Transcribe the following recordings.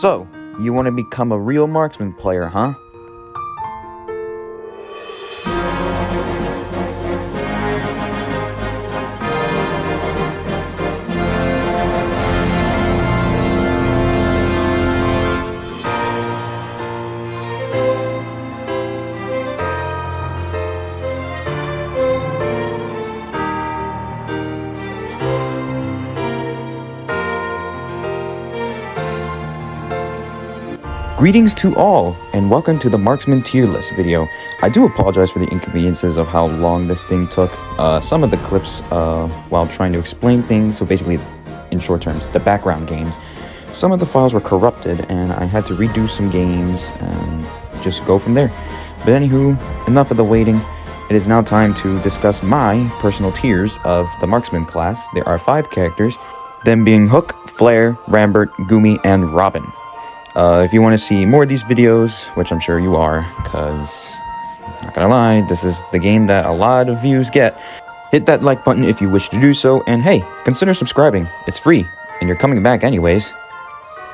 So, you want to become a real marksman player, huh? Greetings to all, and welcome to the Marksman tier list video. I do apologize for the inconveniences of how long this thing took. Some of the clips while trying to explain things, so basically, in short terms, the background games, some of the files were corrupted, and I had to redo some games and just go from there. But anywho, enough of the waiting. It is now time to discuss my personal tiers of the Marksman class. There are 5 characters, them being Hook, Flare, Rambert, Gumi, and Robin. If you want to see more of these videos, which I'm sure you are, because, not gonna lie, this is the game that a lot of views get, hit that like button if you wish to do so, and hey, consider subscribing. It's free, and you're coming back anyways,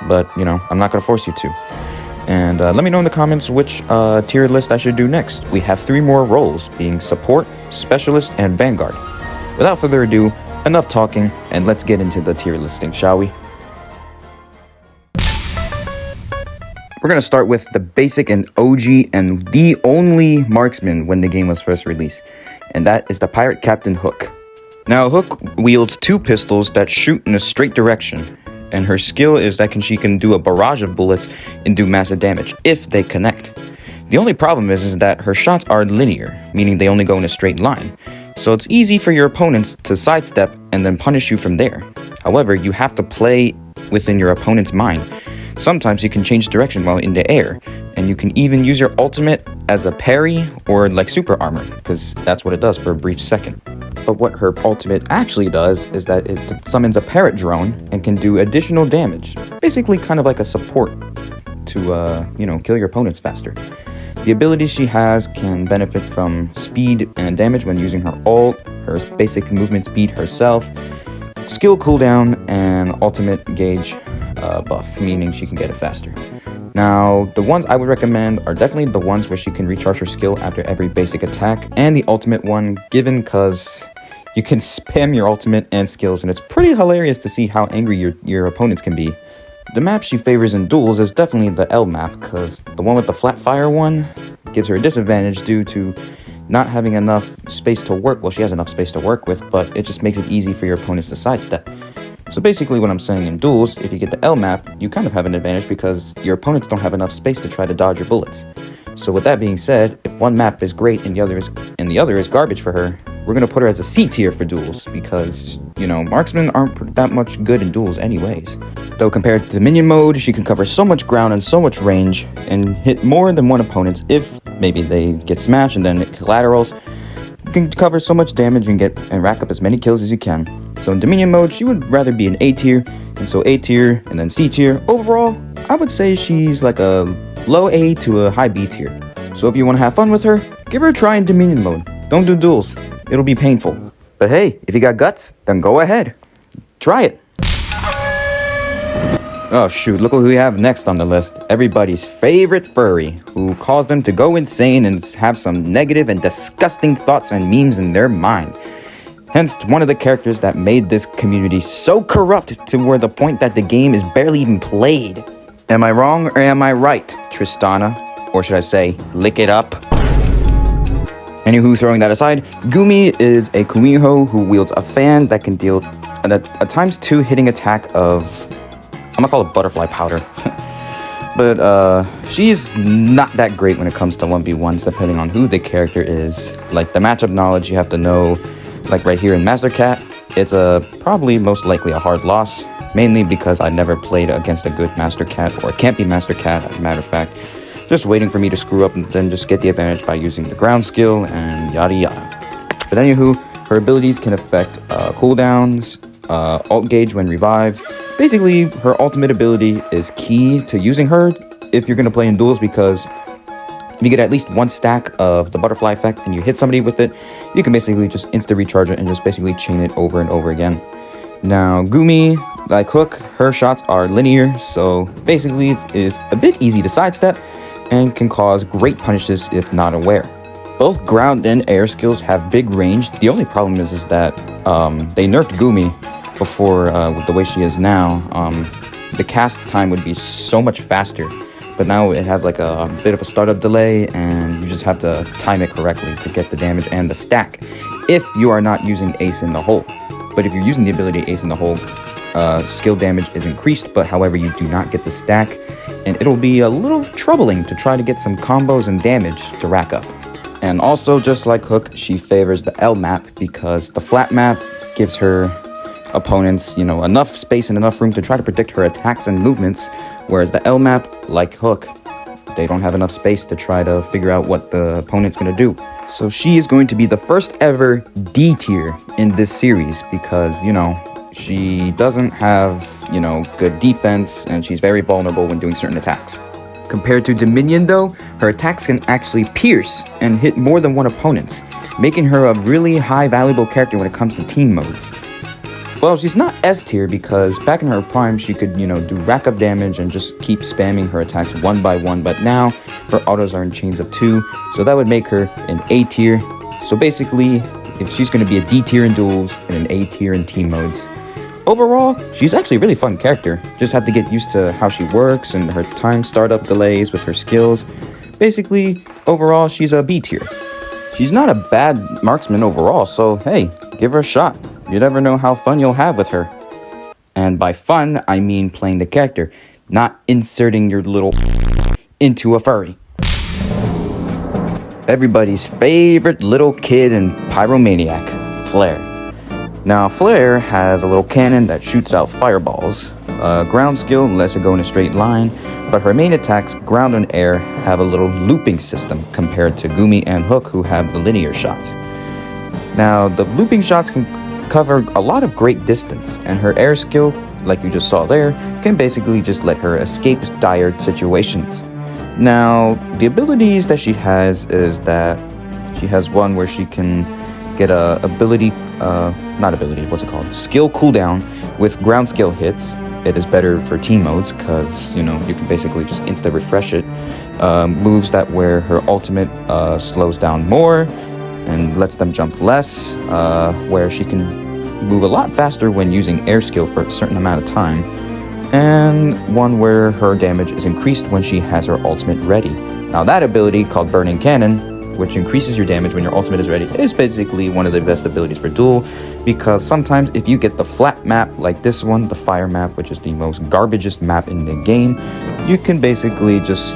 but, you know, I'm not gonna force you to. And let me know in the comments which tier list I should do next. We have 3 more roles, being Support, Specialist, and Vanguard. Without further ado, enough talking, and let's get into the tier listing, shall we? We're going to start with the basic and OG and the only marksman when the game was first released, and that is the Pirate Captain Hook. Now, Hook wields 2 pistols that shoot in a straight direction, and her skill is that she can do a barrage of bullets and do massive damage, if they connect. The only problem is that her shots are linear, meaning they only go in a straight line, so it's easy for your opponents to sidestep and then punish you from there. However, you have to play within your opponent's mind. Sometimes you can change direction while in the air, and you can even use your ultimate as a parry or like super armor, because that's what it does for a brief second. But what her ultimate actually does is that it summons a parrot drone and can do additional damage, basically kind of like a support to, kill your opponents faster. The abilities she has can benefit from speed and damage when using her ult, her basic movement speed herself, skill cooldown, and ultimate gauge buff, meaning she can get it faster. Now, the ones I would recommend are definitely the ones where she can recharge her skill after every basic attack, and the ultimate one, given because you can spam your ultimate and skills, and it's pretty hilarious to see how angry your opponents can be. The map she favors in duels is definitely the L map, because the one with the flat fire one gives her a disadvantage due to not having enough space to work. Well, she has enough space to work with, but it just makes it easy for your opponents to sidestep. So basically what I'm saying in duels, if you get the L map, you kind of have an advantage because your opponents don't have enough space to try to dodge your bullets. So with that being said, if one map is great and the other is garbage for her, we're going to put her as a C tier for duels because, marksmen aren't that much good in duels anyways. Though compared to minion mode, she can cover so much ground and so much range and hit more than one opponent if maybe they get smashed and then collaterals. You can cover so much damage and rack up as many kills as you can. So in Dominion mode, she would rather be an A tier, and so A tier and then C tier. Overall, I would say she's like a low A to a high B tier. So if you want to have fun with her, give her a try in Dominion mode. Don't do duels. It'll be painful. But hey, if you got guts, then go ahead. Try it. Oh shoot, look what we have next on the list. Everybody's favorite furry, who caused them to go insane and have some negative and disgusting thoughts and memes in their mind. Hence, one of the characters that made this community so corrupt to where the point that the game is barely even played. Am I wrong or am I right, Tristana? Or should I say, lick it up? Anywho, throwing that aside, Gumi is a Kumiho who wields a fan that can deal a ×2 hitting attack of, I'm gonna call it butterfly powder. But she's not that great when it comes to 1v1s, depending on who the character is. Like the matchup knowledge, you have to know. Like right here in Master Cat, it's probably most likely a hard loss, mainly because I never played against a good Master Cat, or can't be Master Cat, as a matter of fact. Just waiting for me to screw up and then just get the advantage by using the ground skill and yada yada. But anywho, her abilities can affect cooldowns, ult gauge when revived. Basically, her ultimate ability is key to using her if you're going to play in duels, because if you get at least 1 stack of the butterfly effect and you hit somebody with it, you can basically just insta recharge it and just basically chain it over and over again. Now, Gumi, like Hook, her shots are linear, so basically it is a bit easy to sidestep and can cause great punishes if not aware. Both ground and air skills have big range. The only problem is that they nerfed Gumi before with the way she is now. The cast time would be so much faster, but now it has like a bit of a startup delay, and you just have to time it correctly to get the damage and the stack if you are not using Ace in the Hole. But if you're using the ability Ace in the Hole, skill damage is increased, but however you do not get the stack, and it'll be a little troubling to try to get some combos and damage to rack up. And also, just like Hook, she favors the L map because the flat map gives her opponents, enough space and enough room to try to predict her attacks and movements, whereas the L map, like Hook, they don't have enough space to try to figure out what the opponent's going to do. So she is going to be the first ever D tier in this series because, she doesn't have, good defense, and she's very vulnerable when doing certain attacks. Compared to Dominion though, her attacks can actually pierce and hit more than one opponent, making her a really high valuable character when it comes to team modes. Well, she's not S tier because back in her prime she could, do rack up damage and just keep spamming her attacks one by one, but now her autos are in chains of 2, so that would make her an A tier. So basically, if she's going to be a D tier in duels and an A tier in team modes. Overall, she's actually a really fun character. Just have to get used to how she works and her time startup delays with her skills. Basically, overall, she's a B tier. She's not a bad marksman overall, so hey, give her a shot. You never know how fun you'll have with her. And by fun, I mean playing the character, not inserting your little into a furry. Everybody's favorite little kid and pyromaniac, Flare. Now, Flare has a little cannon that shoots out fireballs. Ground skill lets it go in a straight line, but her main attacks, ground and air, have a little looping system compared to Gumi and Hook, who have the linear shots. Now, the looping shots can cover a lot of great distance, and her air skill, like you just saw there, can basically just let her escape dire situations. Now, the abilities that she has is that she has one where she can get a skill cooldown with ground skill hits. It is better for team modes because, you can basically just insta refresh it. Moves that where her ultimate slows down more and lets them jump less, where she can move a lot faster when using air skill for a certain amount of time, and one where her damage is increased when she has her ultimate ready. Now that ability, called Burning Cannon, which increases your damage when your ultimate is ready, is basically one of the best abilities for duel, because sometimes if you get the flat map like this one, the fire map, which is the most garbagest map in the game, you can basically just,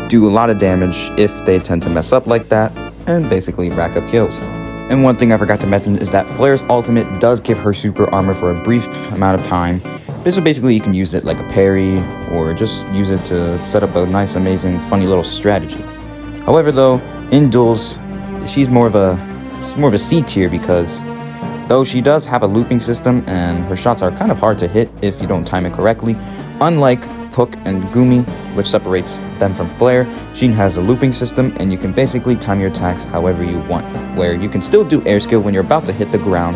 do a lot of damage if they tend to mess up like that, and basically rack up kills. And one thing I forgot to mention is that Flare's ultimate does give her super armor for a brief amount of time. So basically you can use it like a parry, or just use it to set up a nice, amazing, funny little strategy. However though, in duels, she's more of a C tier because though she does have a looping system and her shots are kind of hard to hit if you don't time it correctly, unlike Hook and Gumi, which separates them from Flare, she has a looping system and you can basically time your attacks however you want, where you can still do air skill when you're about to hit the ground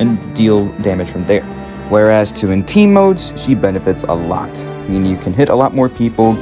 and deal damage from there. Whereas in team modes, she benefits a lot, meaning you can hit a lot more people,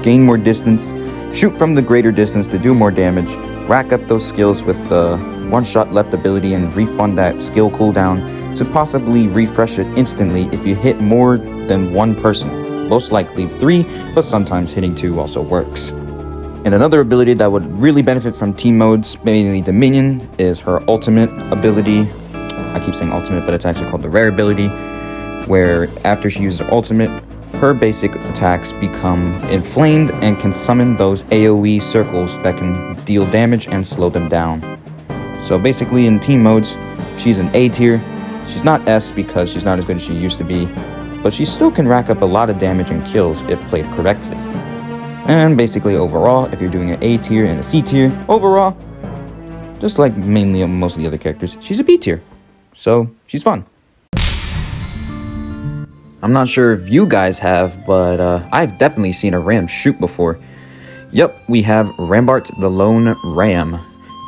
gain more distance, shoot from the greater distance to do more damage, rack up those skills with the one-shot left ability and refund that skill cooldown to possibly refresh it instantly if you hit more than one person. Most likely 3, but sometimes hitting 2 also works. And another ability that would really benefit from team modes, mainly Dominion, is her ultimate ability. I keep saying ultimate, but it's actually called the rare ability, where after she uses her ultimate, her basic attacks become inflamed and can summon those AoE circles that can deal damage and slow them down. So basically in team modes, she's an A tier. She's not S because she's not as good as she used to be, but she still can rack up a lot of damage and kills if played correctly. And basically overall, if you're doing an A tier and a C tier, overall, just like mainly most of the other characters, she's a B tier. So she's fun. I'm not sure if you guys have, but I've definitely seen a ram shoot before. Yep, we have Rambert the Lone Ram.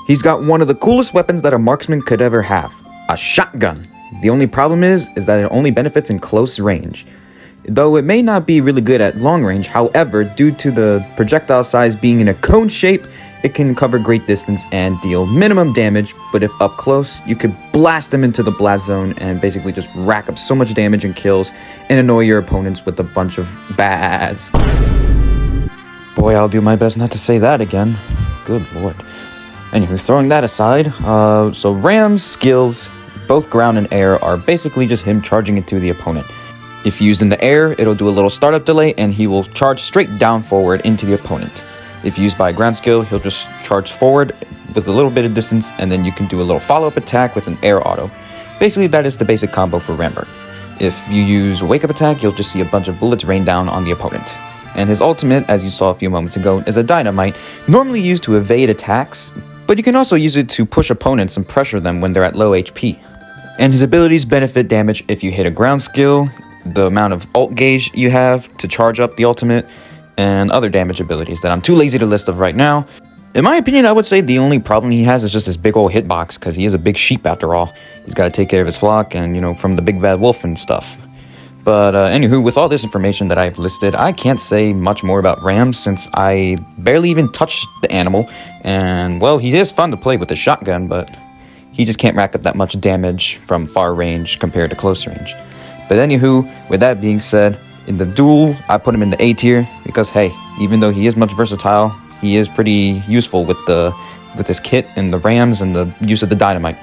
He's got one of the coolest weapons that a marksman could ever have, a shotgun. The only problem is that it only benefits in close range. Though it may not be really good at long range, however, due to the projectile size being in a cone shape, it can cover great distance and deal minimum damage, but if up close, you could blast them into the blast zone and basically just rack up so much damage and kills and annoy your opponents with a bunch of baz. Boy, I'll do my best not to say that again. Good lord. Anywho, throwing that aside, so Ram's skills, both ground and air, are basically just him charging into the opponent. If used in the air, it'll do a little startup delay and he will charge straight down forward into the opponent. If used by a ground skill, he'll just charge forward with a little bit of distance and then you can do a little follow-up attack with an air auto. Basically, that is the basic combo for Rambert. If you use wake-up attack, you'll just see a bunch of bullets rain down on the opponent. And his ultimate, as you saw a few moments ago, is a dynamite, normally used to evade attacks, but you can also use it to push opponents and pressure them when they're at low HP. And his abilities benefit damage if you hit a ground skill, the amount of ult gauge you have to charge up the ultimate, and other damage abilities that I'm too lazy to list of right now. In my opinion, I would say the only problem he has is just his big old hitbox, because he is a big sheep after all. He's got to take care of his flock and, you know, from the big bad wolf and stuff. But anywho, with all this information that I've listed, I can't say much more about Ram since I barely even touched the animal. And, well, he is fun to play with the shotgun, but he just can't rack up that much damage from far range compared to close range. But anywho, with that being said, in the duel, I put him in the A tier because, hey, even though he is much versatile, he is pretty useful with his kit and the rams and the use of the dynamite.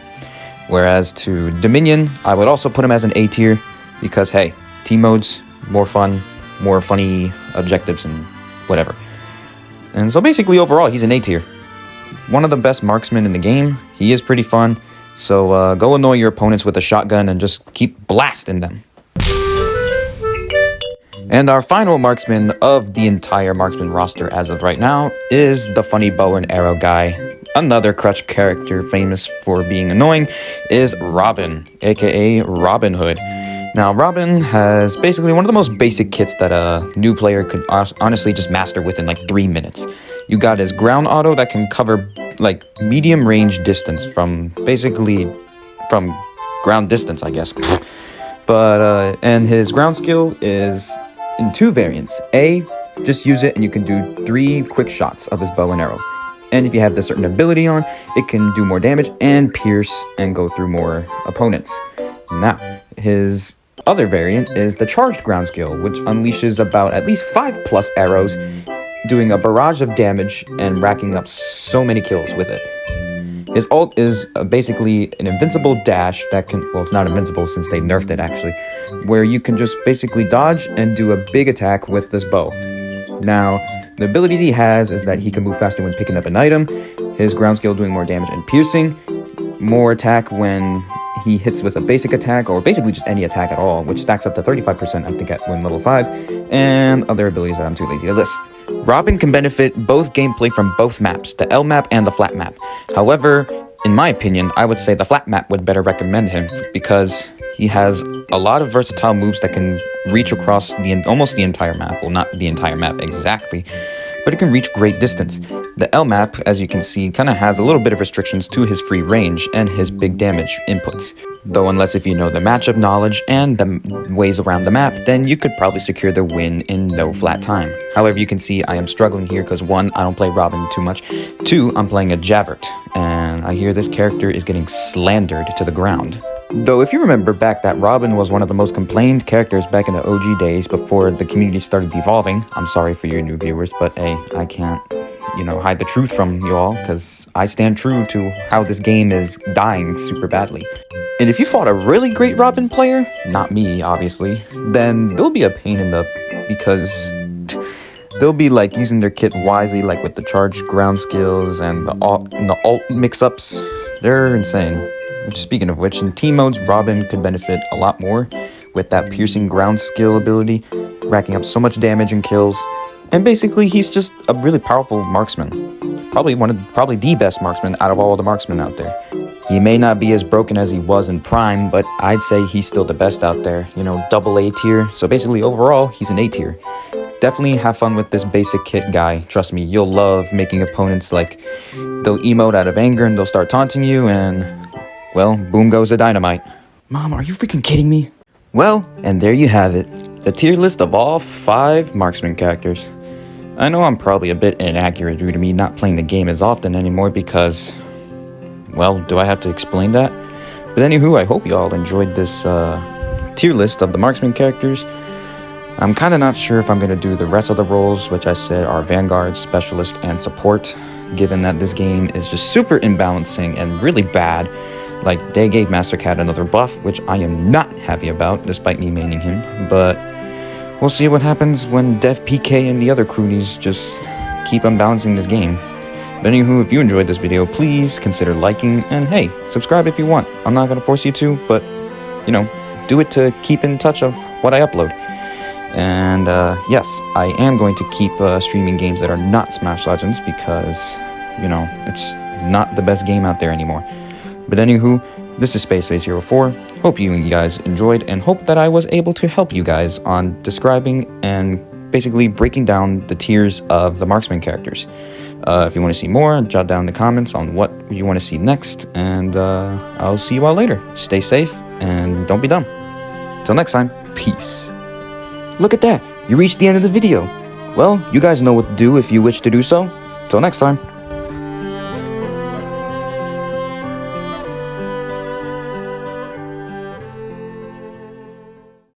Whereas to Dominion, I would also put him as an A tier because, hey, team modes, more fun, more funny objectives and whatever. And so basically overall, he's an A tier. One of the best marksmen in the game. He is pretty fun. So go annoy your opponents with a shotgun and just keep blasting them. And our final marksman of the entire marksman roster as of right now is the funny bow and arrow guy. Another crutch character famous for being annoying is Robin, aka Robin Hood. Now, Robin has basically one of the most basic kits that a new player could honestly just master within like 3 minutes. You got his ground auto that can cover like medium range distance from ground distance, I guess. But and his ground skill is in 2 variants. A, just use it and you can do 3 quick shots of his bow and arrow. And if you have the certain ability on, it can do more damage and pierce and go through more opponents. Now, his other variant is the charged ground skill, which unleashes about at least 5+ arrows, doing a barrage of damage and racking up so many kills with it. His ult is basically an invincible dash that can, well, it's not invincible since they nerfed it actually, where you can just basically dodge and do a big attack with this bow. Now, the abilities he has is that he can move faster when picking up an item, his ground skill doing more damage and piercing, more attack when he hits with a basic attack, or basically just any attack at all, which stacks up to 35% I think at when level 5, and other abilities that I'm too lazy to list. Robin can benefit both gameplay from both maps, the L map and the flat map. However, in my opinion, I would say the flat map would better recommend him because he has a lot of versatile moves that can reach across almost the entire map. Well, not the entire map exactly, but it can reach great distance. The L map, as you can see, kind of has a little bit of restrictions to his free range and his big damage inputs. Though unless if you know the matchup knowledge and the ways around the map, then you could probably secure the win in no flat time. However, you can see I am struggling here because 1, I don't play Robin too much. 2, I'm playing a Javert, and I hear this character is getting slandered to the ground. Though if you remember back that Robin was one of the most complained characters back in the OG days before the community started devolving. I'm sorry for your new viewers, but hey, I can't, hide the truth from you all because I stand true to how this game is dying super badly. And if you fought a really great Robin player, not me obviously, then they'll be a pain in the, because they'll be like using their kit wisely, like with the charged ground skills and the alt mix-ups. They're insane. Speaking of which, in team modes, Robin could benefit a lot more with that piercing ground skill ability, racking up so much damage and kills. And basically, he's just a really powerful marksman. Probably the best marksman out of all the marksmen out there. He may not be as broken as he was in Prime, but I'd say he's still the best out there. Double A tier. So basically, overall, he's an A tier. Definitely have fun with this basic kit guy. Trust me, you'll love making opponents like, they'll emote out of anger and they'll start taunting you and, well, boom goes the dynamite. Mom, are you freaking kidding me? Well, and there you have it. The tier list of all 5 Marksman characters. I know I'm probably a bit inaccurate due to me not playing the game as often anymore because... well, do I have to explain that? But anywho, I hope y'all enjoyed this tier list of the Marksman characters. I'm kind of not sure if I'm going to do the rest of the roles, which I said are Vanguard, Specialist, and Support, given that this game is just super imbalancing and really bad. Like, they gave Master Cat another buff, which I am not happy about, despite me maining him. But we'll see what happens when Dev PK and the other croonies just keep unbalancing this game. But anywho, if you enjoyed this video, please consider liking, and hey, subscribe if you want. I'm not going to force you to, but, you know, do it to keep in touch of what I upload. And yes, I am going to keep streaming games that are not Smash Legends because, you know, it's not the best game out there anymore. But anywho, this is SpaceFace04. Hope you guys enjoyed and hope that I was able to help you guys on describing and basically breaking down the tiers of the Marksman characters. If you want to see more, jot down in the comments on what you want to see next, and I'll see you all later. Stay safe and don't be dumb. Till next time, peace. Look at that, you reached the end of the video. Well, you guys know what to do if you wish to do so. Till next time.